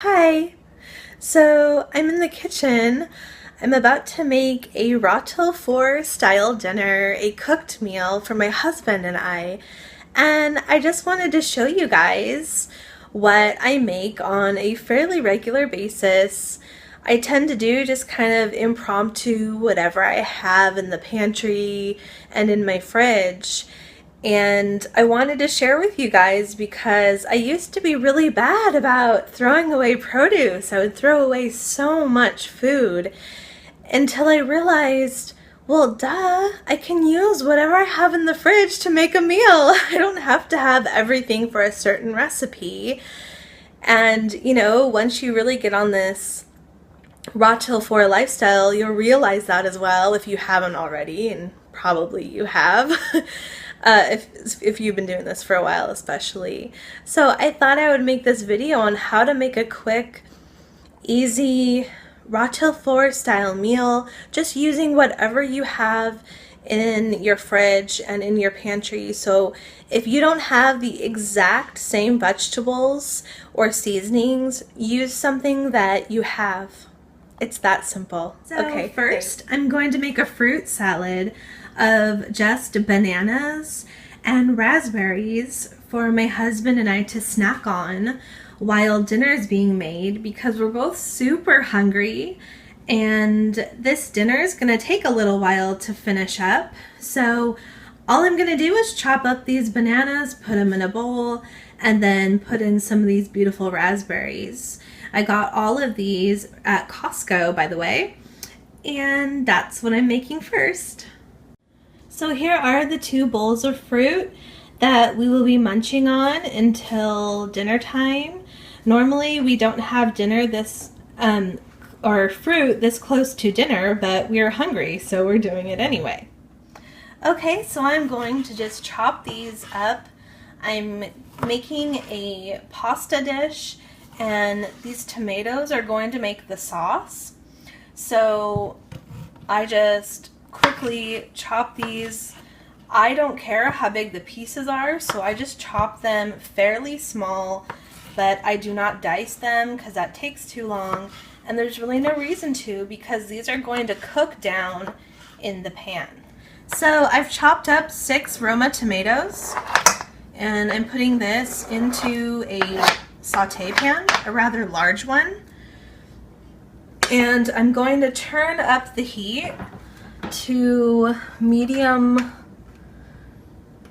Hi! So I'm in the kitchen. I'm about to make a raw till 4 style dinner, a cooked meal for my husband and I. And I just wanted to show you guys what I make on a fairly regular basis. I tend to do just kind of impromptu whatever I have in the pantry and in my fridge. And I wanted to share with you guys because I used to be really bad about throwing away produce. I would throw away so much food until I realized, well, duh, I can use whatever I have in the fridge to make a meal. I don't have to have everything for a certain recipe. And, once you really get on this raw till 4 lifestyle, you'll realize that as well if you haven't already, and probably you have. If you've been doing this for a while especially. So I thought I would make this video on how to make a quick, easy, raw till 4 style meal, just using whatever you have in your fridge and in your pantry. So if you don't have the exact same vegetables or seasonings, use something that you have. It's that simple. So okay, first I'm going to make a fruit salad of just bananas and raspberries for my husband and I to snack on while dinner is being made, because we're both super hungry and this dinner is going to take a little while to finish up. So all I'm going to do is chop up these bananas, put them in a bowl, and then put in some of these beautiful raspberries. I got all of these at Costco, by the way, and that's what I'm making first. So here are the 2 bowls of fruit that we will be munching on until dinner time. Normally we don't have dinner or fruit this close to dinner, but we are hungry, so we're doing it anyway. Okay, so I'm going to just chop these up. I'm making a pasta dish, and these tomatoes are going to make the sauce. So I just quickly chop these. I don't care how big the pieces are, so I just chop them fairly small, but I do not dice them because that takes too long, and there's really no reason to, because these are going to cook down in the pan. So I've chopped up 6 Roma tomatoes, and I'm putting this into a saute pan, a rather large one, and I'm going to turn up the heat to medium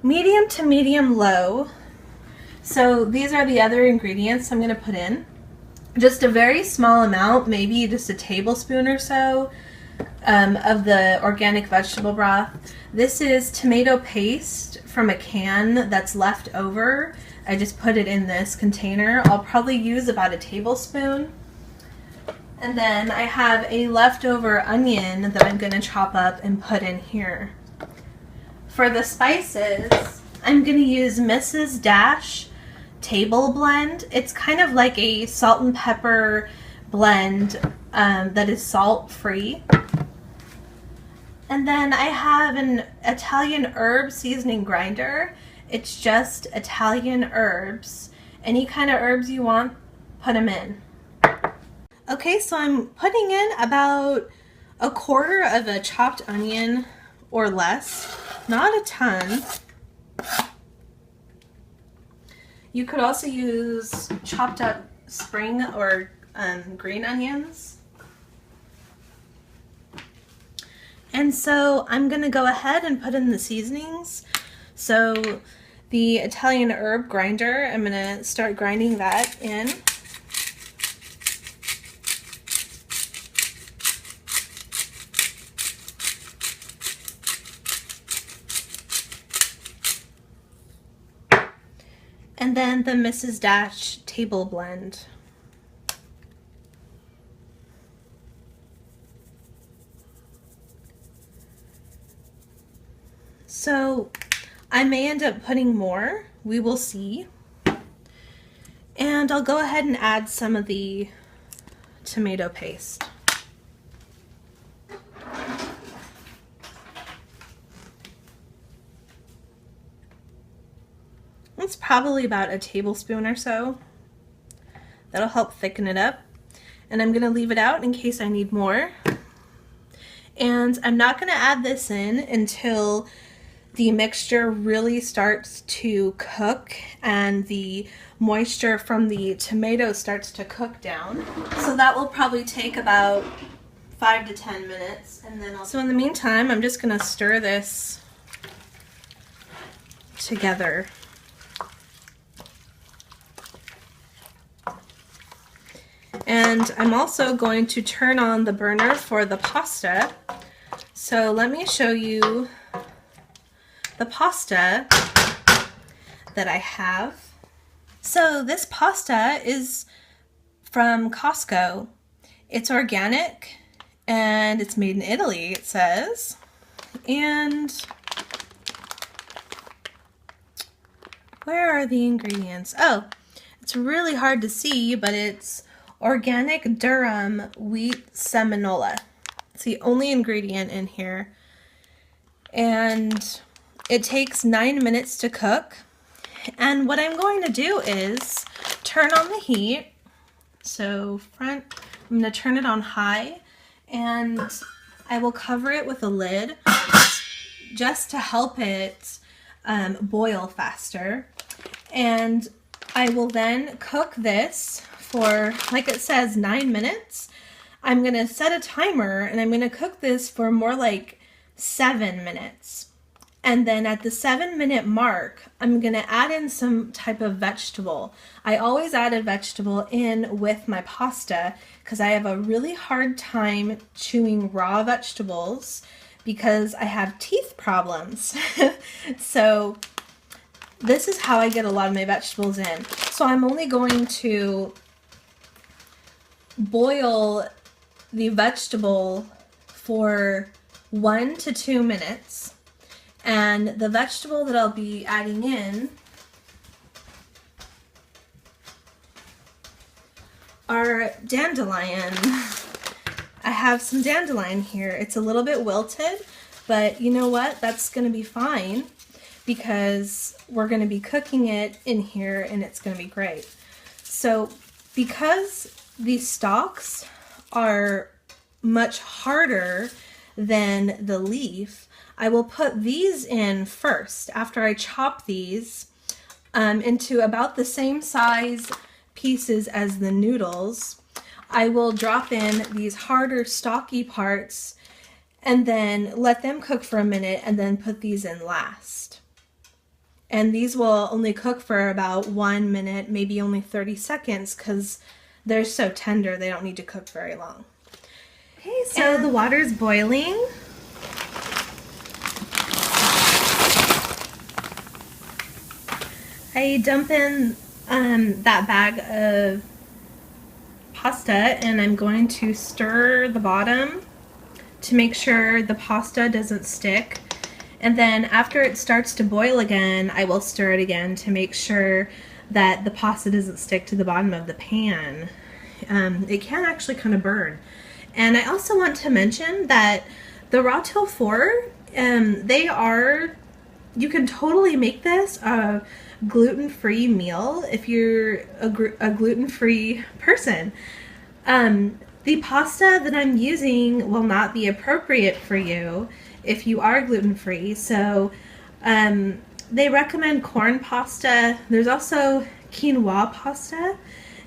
to medium low. So these are the other ingredients I'm going to put in. Just a very small amount, maybe just a tablespoon or so of the organic vegetable broth. This is tomato paste from a can that's left over. I just put it in this container. I'll probably use about a tablespoon. And then I have a leftover onion that I'm going to chop up and put in here. For the spices, I'm going to use Mrs. Dash Table Blend. It's kind of like a salt and pepper blend that is salt free. And then I have an Italian herb seasoning grinder. It's just Italian herbs. Any kind of herbs you want, put them in. Okay, so I'm putting in about a quarter of a chopped onion or less, not a ton. You could also use chopped up spring or green onions. And so I'm going to go ahead and put in the seasonings. So the Italian herb grinder, I'm going to start grinding that in. And then the Mrs. Dash Table Blend. So I may end up putting more, we will see. And I'll go ahead and add some of the tomato paste. It's probably about a tablespoon or so. That'll help thicken it up. And I'm gonna leave it out in case I need more. And I'm not gonna add this in until the mixture really starts to cook and the moisture from the tomato starts to cook down. So that will probably take about 5 to 10 minutes. And then so in the meantime, I'm just gonna stir this together. And I'm also going to turn on the burner for the pasta. So let me show you the pasta that I have. So this pasta is from Costco. It's organic and it's made in Italy, it says. And where are the ingredients? Oh, it's really hard to see, but it's organic durum wheat seminola. It's the only ingredient in here. And it takes 9 minutes to cook. And what I'm going to do is turn on the heat. So I'm going to turn it on high, and I will cover it with a lid just to help it boil faster. And I will then cook this for, like it says, 9 minutes. I'm going to set a timer and I'm going to cook this for more like 7 minutes. And then at the 7-minute mark, I'm going to add in some type of vegetable. I always add a vegetable in with my pasta because I have a really hard time chewing raw vegetables because I have teeth problems. So this is how I get a lot of my vegetables in. So I'm only going to boil the vegetable for 1 to 2 minutes. And the vegetable that I'll be adding in are dandelion. I have some dandelion here. It's a little bit wilted, but you know what? That's going to be fine because we're going to be cooking it in here and it's going to be great. So because these stalks are much harder than the leaf, I will put these in first after I chop these into about the same size pieces as the noodles. I will drop in these harder stalky parts and then let them cook for a minute and then put these in last. And these will only cook for about 1 minute, maybe only 30 seconds because they're so tender they don't need to cook very long. Okay, so the water's boiling. I dump in that bag of pasta and I'm going to stir the bottom to make sure the pasta doesn't stick. And then after it starts to boil again, I will stir it again to make sure that the pasta doesn't stick to the bottom of the pan. It can actually kind of burn. And I also want to mention that the raw tofu, you can totally make this a gluten-free meal if you're a gluten-free person. The pasta that I'm using will not be appropriate for you if you are gluten-free. So they recommend corn pasta. There's also quinoa pasta.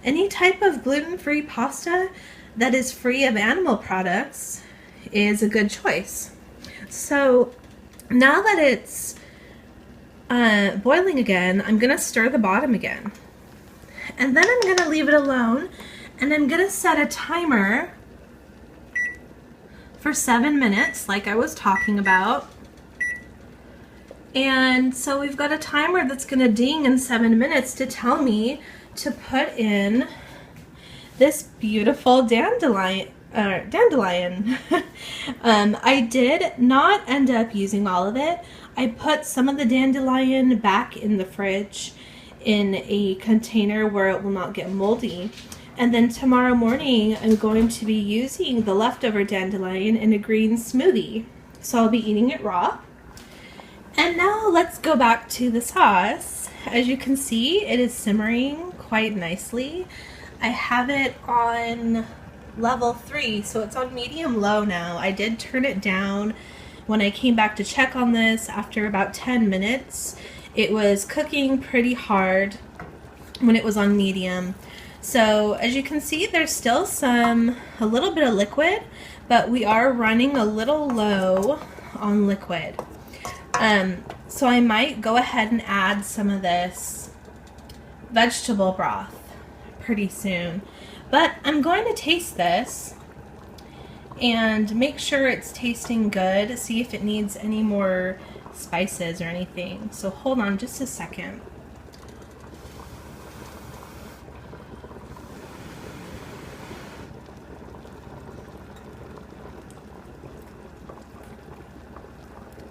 Any type of gluten-free pasta that is free of animal products is a good choice. So now that it's boiling again, I'm going to stir the bottom again. And then I'm going to leave it alone and I'm going to set a timer for 7 minutes like I was talking about. And so we've got a timer that's going to ding in 7 minutes to tell me to put in this beautiful dandelion. I did not end up using all of it. I put some of the dandelion back in the fridge in a container where it will not get moldy. And then tomorrow morning I'm going to be using the leftover dandelion in a green smoothie. So I'll be eating it raw. And now let's go back to the sauce. As you can see, it is simmering quite nicely. I have it on level 3, so it's on medium low now. I did turn it down when I came back to check on this after about 10 minutes. It was cooking pretty hard when it was on medium. So as you can see, there's still a little bit of liquid, but we are running a little low on liquid. So I might go ahead and add some of this vegetable broth pretty soon. But I'm going to taste this and make sure it's tasting good, see if it needs any more spices or anything. So hold on just a second.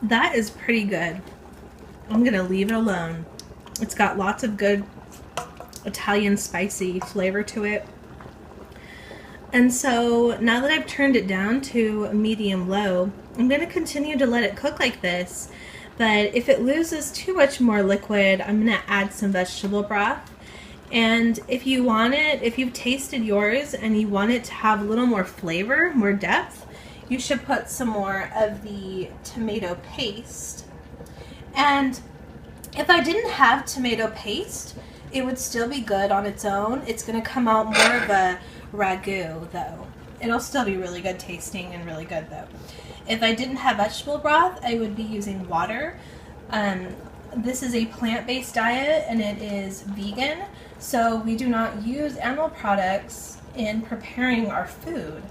That is pretty good. I'm gonna leave it alone. It's got lots of good Italian spicy flavor to it. And so now that I've turned it down to medium low, I'm going to continue to let it cook like this. But if it loses too much more liquid, I'm going to add some vegetable broth. And if you want it, if you've tasted yours and you want it to have a little more flavor, more depth, you should put some more of the tomato paste. And if I didn't have tomato paste, it would still be good on its own. It's going to come out more of a ragu though. It'll still be really good tasting and really good though. If I didn't have vegetable broth, I would be using water. This is a plant-based diet and it is vegan, so we do not use animal products in preparing our food.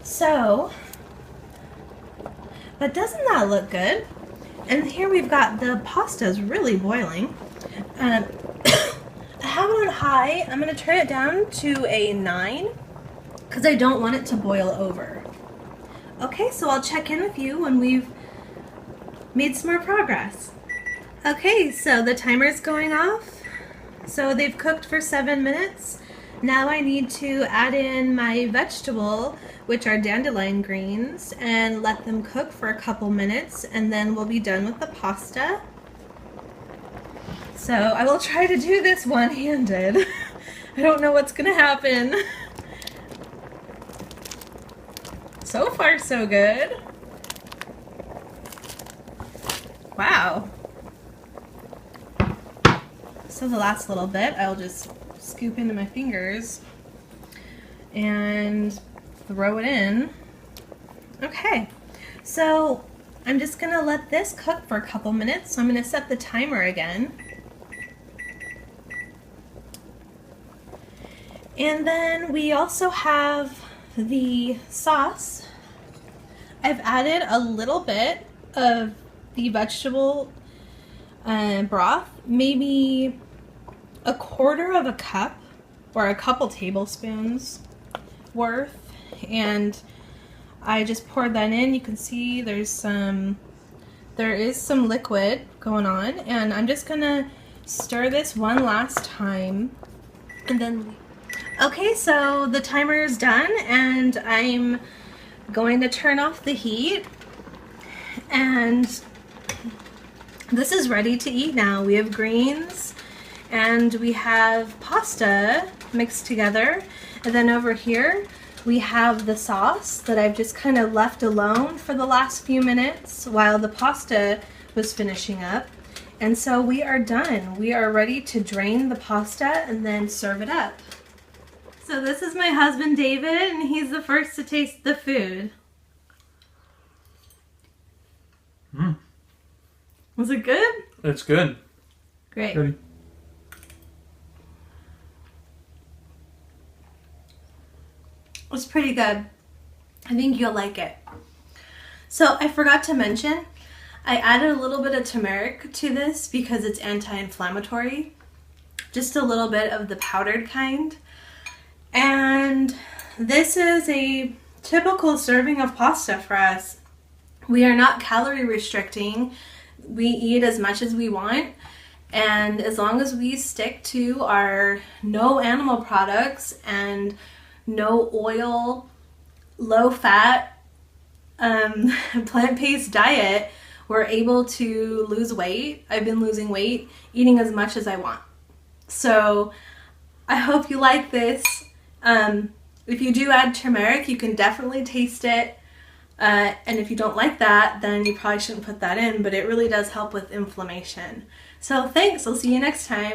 So, but doesn't that look good? And here we've got the pasta's really boiling. I have it on high. I'm going to turn it down to a 9 because I don't want it to boil over. Okay, so I'll check in with you when we've made some more progress. Okay, so the timer's going off. So they've cooked for 7 minutes. Now I need to add in my vegetable, which are dandelion greens, and let them cook for a couple minutes, and then we'll be done with the pasta. So I will try to do this one-handed. I don't know what's gonna happen. So far, so good. Wow. So the last little bit, I'll just scoop into my fingers and throw it in. Okay, so I'm just gonna let this cook for a couple minutes. So I'm gonna set the timer again. And then we also have the sauce. I've added a little bit of the vegetable broth, maybe a quarter of a cup or a couple tablespoons worth, and I just poured that in. You can see there is some liquid going on, and I'm just gonna stir this one last time and then okay, so the timer is done and I'm going to turn off the heat, and this is ready to eat now. We have greens and we have pasta mixed together, and then over here we have the sauce that I've just kind of left alone for the last few minutes while the pasta was finishing up. And so we are done. We are ready to drain the pasta and then serve it up. So this is my husband David, and he's the first to taste the food. Was it good? It's good. Great. Good. It's pretty good. I think you'll like it. So I forgot to mention, I added a little bit of turmeric to this because it's anti-inflammatory. Just a little bit of the powdered kind. And this is a typical serving of pasta for us. We are not calorie restricting. We eat as much as we want. And as long as we stick to our no animal products and no oil, low fat, plant-based diet, we're able to lose weight. I've been losing weight, eating as much as I want. So I hope you like this. If you do add turmeric, you can definitely taste it. And if you don't like that, then you probably shouldn't put that in, but it really does help with inflammation. So thanks, I'll see you next time.